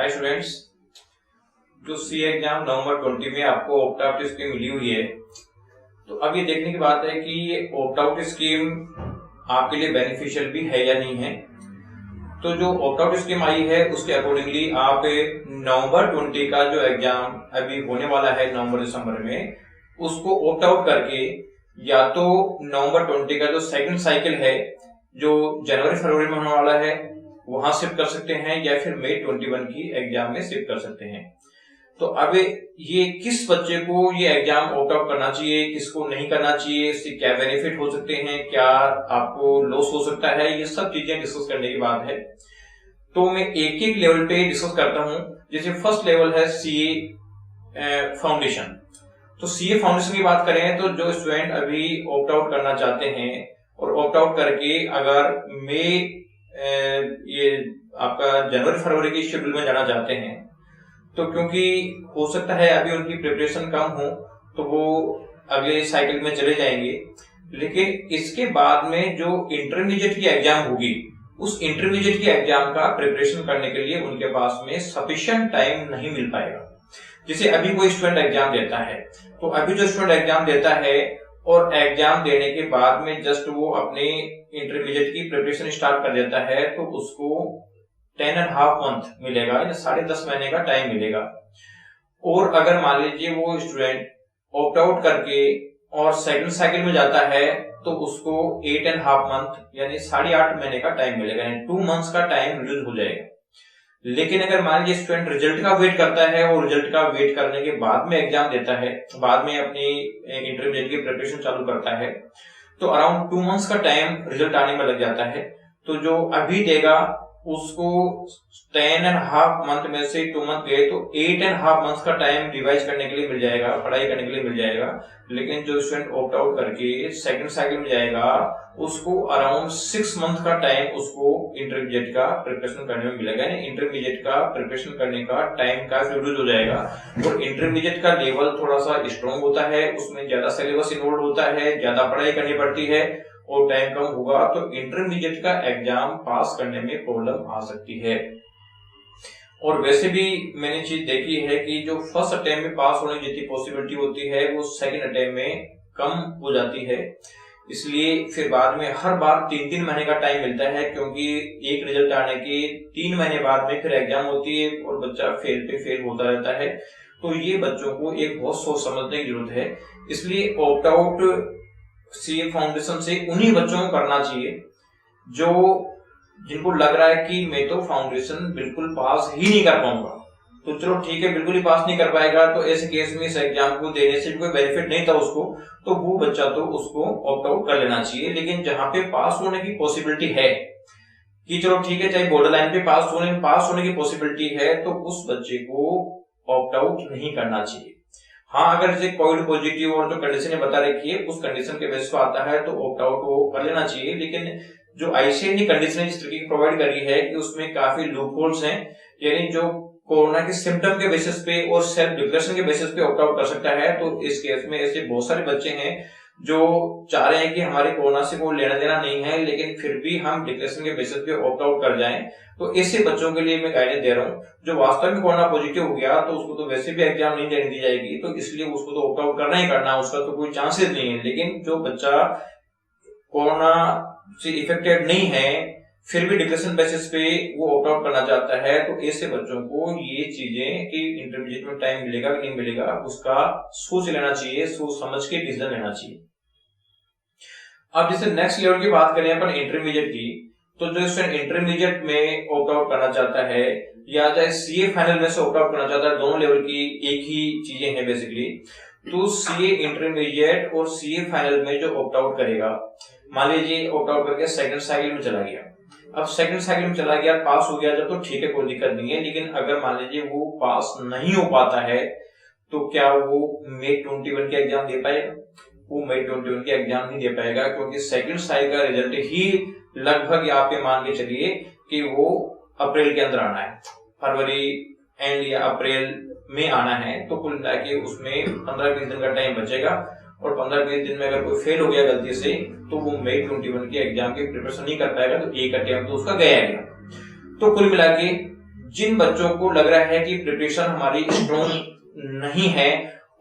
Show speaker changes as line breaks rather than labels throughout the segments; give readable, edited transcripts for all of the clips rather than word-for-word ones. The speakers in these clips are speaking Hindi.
हाय स्टूडेंट्स, जो सी एग्जाम नवंबर 20 में आपको ऑप्ट आउट स्कीम मिली हुई है, तो अब ये देखने की बात है कि ये ऑप्ट आउट स्कीम आपके लिए बेनिफिशियल भी है या नहीं है। तो जो ऑप्ट आउट स्कीम आई है उसके अकॉर्डिंगली आप नवंबर 20 का जो एग्जाम अभी होने वाला है नवंबर दिसंबर में, उसको ऑप्ट आउट करके या तो नवंबर 20 का जो सेकंड साइकिल है जो जनवरी फरवरी में होने वाला है वहां शिफ्ट कर सकते हैं, या फिर मई 21 की एग्जाम में शिफ्ट कर सकते हैं। तो अब ये किस बच्चे को ये एग्जाम ऑप्ट आउट करना चाहिए, किसको नहीं करना चाहिए, इससे क्या बेनिफिट हो सकते हैं, क्या आपको लॉस हो सकता है, ये सब चीजें डिस्कस करने की बात है। तो मैं एक एक लेवल पे डिस्कस करता हूं। जैसे फर्स्ट लेवल है सीए फाउंडेशन। तो सीए फाउंडेशन की बात करें तो जो स्टूडेंट अभी ऑप्ट आउट करना चाहते हैं और ऑप्ट आउट करके अगर मई ये आपका जनवरी फरवरी की शेड्यूल में जाना चाहते हैं, तो क्योंकि हो सकता है अभी उनकी प्रिपरेशन कम हो तो वो अगले साइकिल में चले जाएंगे, लेकिन इसके बाद में जो इंटरमीडिएट की एग्जाम होगी उस इंटरमीडिएट की एग्जाम का प्रिपरेशन करने के लिए उनके पास में सफिशिएंट टाइम नहीं मिल पाएगा। जैसे अभी कोई स्टूडेंट एग्जाम देता है, तो अभी जो स्टूडेंट एग्जाम देता है और एग्जाम देने के बाद में जस्ट वो अपने इंटरमीडिएट की प्रिपरेशन स्टार्ट कर देता है, तो उसको 10.5 मंथ मिलेगा, या 10.5 महीने का टाइम मिलेगा। और अगर मान लीजिए वो स्टूडेंट ऑप्ट आउट करके और सेकंड साइकिल में जाता है तो उसको 8.5 मंथ यानी 8.5 महीने का टाइम मिलेगा, यानी 2 मंथ्स का टाइम रिड्यूस हो जाएगा। लेकिन अगर मान लीजिए स्टूडेंट रिजल्ट का वेट करता है और रिजल्ट का वेट करने के बाद में एग्जाम देता है, बाद में अपनी इंटरमीडिएट की प्रिपरेशन चालू करता है, तो अराउंड 2 मंथ्स का टाइम रिजल्ट आने में लग जाता है। तो जो अभी देगा उसको 10.5 मंथ में से 2 मंथ गए तो 8.5 मंथ का टाइम रिवाइज करने के लिए मिल जाएगा, पढ़ाई करने के लिए मिल जाएगा। लेकिन जो स्टूडेंट ऑप्ट आउट करके सेकंड साइकिल में जाएगा उसको अराउंड 6 मंथ का टाइम उसको इंटरमीडिएट का प्रिपरेशन करने में मिलेगा, यानी इंटरमीडिएट का प्रिपरेशन करने का टाइम काफी रिड्यूस हो जाएगा। और इंटरमीडिएट का लेवल थोड़ा सा स्ट्रॉन्ग होता है, उसमें ज्यादा सिलेबस इन्वॉल्व होता है, ज्यादा पढ़ाई करनी पड़ती है और टाइम कम होगा, तो इंटरमीडिएट का एग्जाम पास करने में प्रॉब्लम आ सकती है। और वैसे भी मैंने चीज देखी है कि जो फर्स्ट अटेम्प्ट में पास होने की जितनी पॉसिबिलिटी होती है वो सेकंड अटेम्प्ट में कम हो जाती है। इसलिए फिर बाद में हर बार 3-3 महीने का टाइम मिलता है, क्योंकि एक रिजल्ट आने के 3 महीने बाद में फिर एग्जाम होती है और बच्चा फेल पे फेल होता रहता है। तो ये बच्चों को एक बहुत सोच समझने की जरूरत है। इसलिए ऑप्ट आउट सीए फाउंडेशन से उन्हीं बच्चों को करना चाहिए जो जिनको लग रहा है कि मैं तो फाउंडेशन बिल्कुल पास ही नहीं कर पाऊंगा। तो चलो ठीक है, बिल्कुल ही पास नहीं कर पाएगा तो ऐसे केस में इस एग्जाम को देने से कोई बेनिफिट नहीं था उसको, तो वो बच्चा तो उसको ऑप्ट आउट कर लेना चाहिए। लेकिन जहां पे पास होने की पॉसिबिलिटी है कि चलो ठीक है, चाहे बॉर्डर लाइन पे पास होने की पॉसिबिलिटी है, तो उस बच्चे को ऑप्ट आउट नहीं करना चाहिए। हाँ, अगर जैसे कोविड पॉजिटिव और जो कंडीशन बता रखी है उस कंडीशन के बेस पर आता है तो ऑप्ट आउट वो कर लेना चाहिए। लेकिन जो आईसीएमआर ने कंडीशन जिस तरीके की प्रोवाइड करी है कि उसमें काफी लूप होल्स हैं, यानी जो कोरोना के सिम्टम के बेसिस पे और सेल्फ डिक्लेरेशन के बेसिस पे ऑप्ट आउट कर सकता है। तो इस केस में ऐसे बहुत सारे बच्चे हैं जो चाह रहे हैं कि हमारे कोरोना से कोई लेना देना नहीं है, लेकिन फिर भी हम डिक्लेरेशन के बेसिस पे ऑप्ट आउट कर जाएं। तो ऐसे बच्चों के लिए मैं गाइडेंस दे रहा हूँ। जो वास्तव में कोरोना पॉजिटिव हो गया तो उसको तो वैसे भी एग्जाम नहीं देने दी जाएगी, तो इसलिए उसको तो ऑप्ट आउट करना ही करना, उसका तो कोई चांसेस नहीं है। लेकिन जो बच्चा कोरोना से इफेक्टेड नहीं है फिर भी डिक्लेरेशन बेसिस पे वो ऑप्ट आउट करना चाहता है, तो ऐसे बच्चों को ये चीजें कि इंटरमीडिएट में टाइम मिलेगा कि नहीं मिलेगा उसका सोच लेना चाहिए, सोच समझ के डिसीजन लेना चाहिए। अब जैसे नेक्स्ट लेवल की बात करें अपन इंटरमीडिएट की, तो जो स्टूडेंट इंटरमीडिएट में ऑप्ट आउट करना चाहता है या चाहे सीए फाइनल में से ऑप्ट आउट करना चाहता है, दोनों लेवल की एक ही चीजें हैं बेसिकली। तो सीए इंटरमीडिएट और सीए फाइनल में जो ऑप्ट आउट करेगा, मान लीजिए ऑप्ट आउट करके सेकंड साइकिल में चला गया, अब सेकंड साइकिल में चला गया, पास हो गया जब, तो ठीक है, कोई दिक्कत नहीं है। लेकिन अगर मान लीजिए वो पास नहीं हो पाता है तो क्या वो मई 21 के एग्जाम दे पाएगा? वो मई 21 के एग्जाम नहीं दे पाएगा, क्योंकि सेकंड साइकिल का रिजल्ट ही लगभग यहाँ पे मान के चलिए कि वो अप्रैल के अंदर आना है, फरवरी एंड या अप्रैल में आना है। तो कुल मिला के उसमें 15-20 दिन का टाइम बचेगा और 15-20 दिन में अगर कोई फेल हो गया गलती से तो वो मई 21 के एग्जाम की प्रिपरेशन नहीं कर पाएगा, तो एक अटेम्प्ट तो उसका गया। तो कुल मिला के जिन बच्चों को लग रहा है कि प्रिपरेशन हमारी स्ट्रॉन्ग नहीं है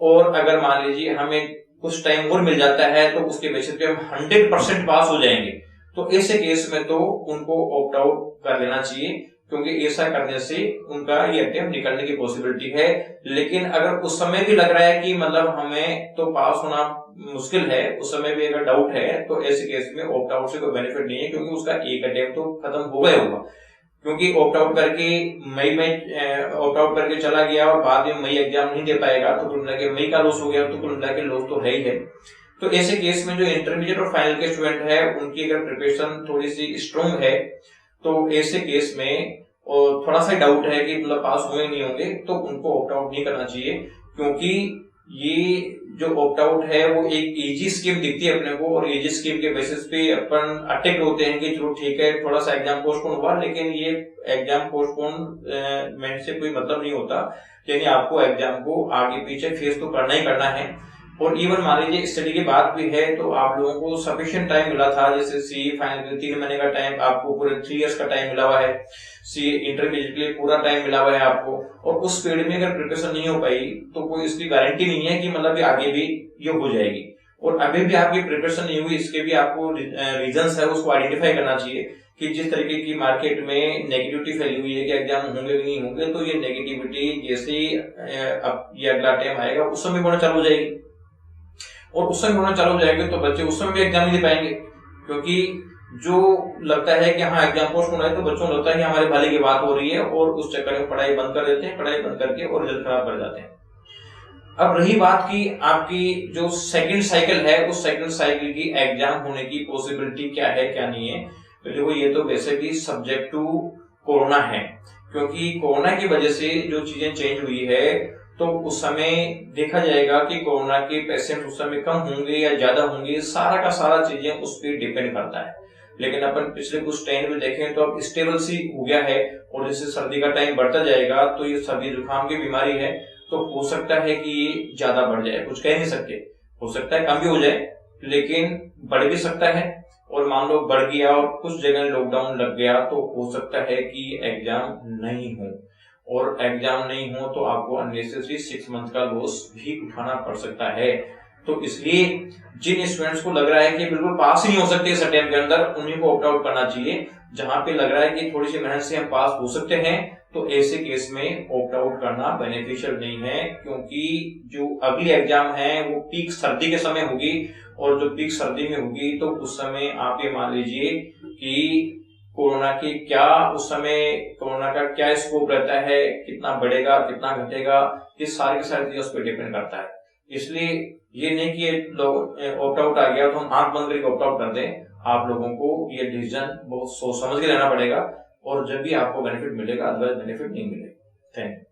और अगर मान लीजिए हमें कुछ टाइम और मिल जाता है तो उसके बेसिस पे हम 100% पास हो जाएंगे, तो ऐसे केस में तो उनको ऑप्ट आउट कर लेना चाहिए, क्योंकि ऐसा करने से उनका ये अटेम्प्ट निकलने की पॉसिबिलिटी है। लेकिन अगर उस समय भी लग रहा है कि मतलब हमें तो पास होना मुश्किल है, उस समय भी अगर डाउट है, तो ऐसे केस में ऑप्ट आउट से कोई बेनिफिट नहीं है, क्योंकि उसका एक अटेम्प्ट तो खत्म हो गया होगा। क्योंकि ऑप्ट आउट करके मई में ऑप्ट आउट करके चला गया और बाद में मई एग्जाम नहीं दे पाएगा, तो कुल मिला के मई का लॉस हो गया, तो कुल मिला के लॉस तो है ही है। तो ऐसे केस में जो इंटरमीडिएट और फाइनल के स्टूडेंट है, उनकी अगर प्रिपरेशन थोड़ी सी स्ट्रॉन्ग है, तो ऐसे केस में और थोड़ा सा डाउट है कि मतलब पास होंगे नहीं होंगे, तो उनको ऑप्ट आउट नहीं करना चाहिए। क्योंकि ये जो ऑप्ट आउट है वो एक इजी स्कीम दिखती है अपने को, और इजी स्कीम के बेसिस पे अपन अटेक्ट होते हैं कि चलो ठीक है थोड़ा सा एग्जाम पोस्टपोन हुआ, लेकिन ये एग्जाम पोस्टपोनमेंट से कोई मतलब नहीं होता, यानी आपको एग्जाम को आगे पीछे फेस तो करना ही करना है। और इवन मान लीजिए स्टडी की बात भी है तो आप लोगों को सफिशिएंट टाइम मिला था, जैसे सी फाइनल के 3 महीने का टाइम, आपको पूरे 3 इयर्स का टाइम मिला हुआ है, सी इंटरमीडिएट के लिए पूरा टाइम मिला हुआ है आपको, और उस पीरियड में अगर प्रिपरेशन नहीं हो पाई तो कोई इसकी गारंटी नहीं है कि मतलब आगे भी ये हो जाएगी। और अभी भी आपकी प्रिपरेशन नहीं हुई, इसके भी आपको रीजंस है, उसको आइडेंटिफाई करना चाहिए कि जिस तरीके की मार्केट में नेगेटिविटी फैली हुई है कि एग्जाम होंगे कि नहीं होंगे, तो ये नेगेटिविटी जैसे अब ये अगला टाइम आएगा उस समय होना चालू हो जाएगी, और उस समय होना चालू हो जाएगा तो बच्चे उस समय भी एग्जाम नहीं दे पाएंगे। क्योंकि जो लगता है कि हाँ एग्जाम पोस्टपोन है, तो बच्चों को लगता है कि हमारे भले की बात हो रही है, और उस चक्कर में पढ़ाई बंद कर देते हैं, पढ़ाई बंद करके और रिजल्ट खराब कर जाते हैं। अब रही बात की आपकी जो सेकंड साइकिल है, उस सेकंड साइकिल की एग्जाम होने की पॉसिबिलिटी क्या है क्या नहीं है, तो देखो ये तो वैसे भी सब्जेक्ट टू कोरोना है, क्योंकि कोरोना की वजह से जो चीजें चेंज हुई है, तो उस समय देखा जाएगा कि कोरोना के पेशेंट उस समय कम होंगे या ज्यादा होंगे, सारा का सारा चीजें उस पर डिपेंड करता है। लेकिन अपन पिछले कुछ टाइम में देखें तो अब स्टेबल सी हो गया है, और जैसे सर्दी का टाइम बढ़ता जाएगा तो ये सर्दी जुकाम की बीमारी है, तो हो सकता है कि ये ज्यादा बढ़ जाए, कुछ कह नहीं सकते, हो सकता है कम भी हो जाए, लेकिन बढ़ भी सकता है। और मान लो बढ़ गया और कुछ जगह लॉकडाउन लग गया, तो हो सकता है कि एग्जाम नहीं हो, और एग्जाम नहीं हो तो आपको अननेसेसरी 6 मंथ का लॉस भी उठाना पड़ सकता है। तो इसलिए जिन स्टूडेंट्स को लग रहा है कि बिल्कुल पास ही नहीं हो सकते इस अटेम्प्ट के अंदर, उन्हीं को ऑप्ट आउट करना चाहिए। जहां पे लग रहा है कि थोड़ी सी मेहनत से हम पास हो सकते हैं, तो ऐसे केस में ऑप्ट आउट करना बेनिफिशियल नहीं है, क्योंकि जो अगली एग्जाम है वो पीक सर्दी के समय होगी, और जो पीक सर्दी में होगी तो उस समय आप ये मान लीजिए कि कोरोना की क्या उस समय कोरोना का क्या स्कोप रहता है, कितना बढ़ेगा कितना घटेगा, ये सारी की सारी चीजें उस पर डिपेंड करता है। इसलिए ये नहीं कि लोग ऑप्ट आउट आ गया तो हम आंख बंद करके ऑप्ट आउट कर दें, आप लोगों को ये डिसीजन बहुत सोच समझ के लेना पड़ेगा, और जब भी आपको बेनिफिट मिलेगा, अदरवाइज बेनिफिट नहीं मिलेगा। Thank you.